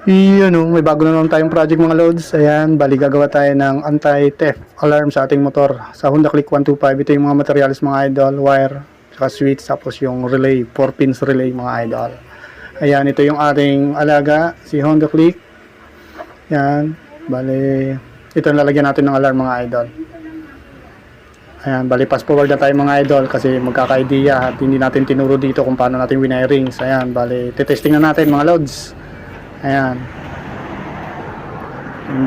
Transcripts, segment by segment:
May bago na naman tayong project mga loads. Ayan, bali gagawa tayo ng anti-theft alarm sa ating motor. Sa Honda Click 125, ito yung mga materials mga idol, wire, saka switch, tapos yung relay, 4 pins relay mga idol. Ayan, ito yung ating alaga, si Honda Click. Ayan, bali, ito yung lalagyan natin ng alarm mga idol. Ayan, bali fast forward na tayo mga idol kasi magkaka-idea at hindi natin tinuro dito kung paano natin winirings. Ayan, bali, titesting na natin mga loads. Ayan.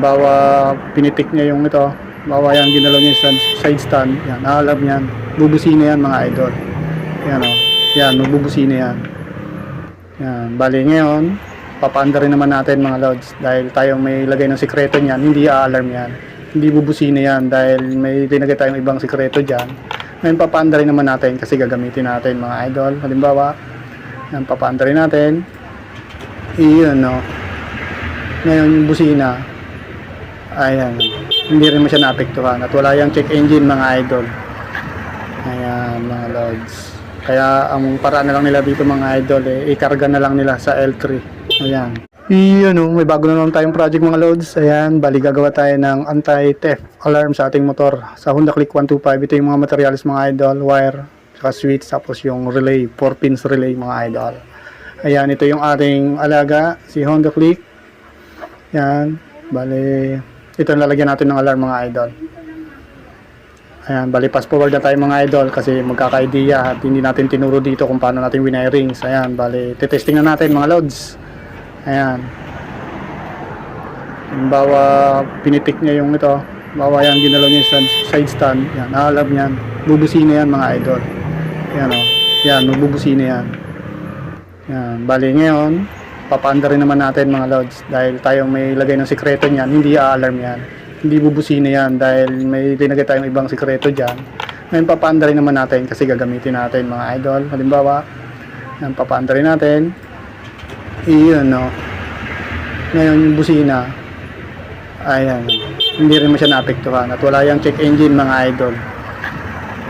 Bawa pinitik niya yung ito. Bawa yan, ginalaw niya yung side stand. Yan, alam yan. Bubusina yan mga idol. Yan o. Yan, magbubusina yan. Yan, bali ngayon, papaanda rin naman natin mga loads. Dahil tayo may lagay ng sikreto niyan, hindi alarm yan. Hindi bubusina yan dahil may linagay tayong ibang sikreto dyan. Ngayon, papaanda rin naman natin kasi gagamitin natin mga idol. Halimbawa, yan, papaanda rin natin. Iyon no. Ngayon yung busina, ayan, hindi rin mo siya naapektuhan at wala yung check engine mga idol. Ayan mga loads. Kaya ang paraan na lang nila dito mga idol ikarga na lang nila sa L3. Ayan. May bago na naman tayong project mga loads. Ayan, bali gagawa tayo ng anti-theft alarm sa ating motor. Sa Honda Click 125, ito yung mga materials mga idol, wire, saka switch, tapos yung relay, 4 pins relay mga idol. Ayan, ito yung ating alaga, si Honda Click. Ayan, bali, ito yung lalagyan natin ng alarm mga idol. Ayan, bali fast forward na tayo mga idol kasi magkaka-idea at hindi natin tinuro dito kung paano natin winirings. Ayan, bali, titesting na natin mga loads. Ayan. Bawa pinitik niya yung ito. Bawa yan, ginalaw niya yung side stand. Ayan, alam yan. Bubusina yan mga idol. Ayan o. Yan, magbubusina yan. Yan, bali ngayon, papaanda rin naman natin mga loads dahil tayo may lagay ng sikreto niyan, hindi alarm yan. Hindi bubusina yan dahil may linagay tayong ibang sikreto dyan. Ngayon, papaanda rin naman natin kasi gagamitin natin mga idol. Halimbawa, yan, papaanda rin natin. Iyon no. Ngayon yung busina, ayan, hindi rin mo siya naapektuhan at wala yung check engine mga idol.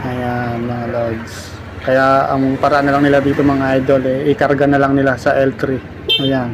Ayan mga loads. Kaya ang paraan na lang nila dito mga idol ikarga na lang nila sa L3. Ayan.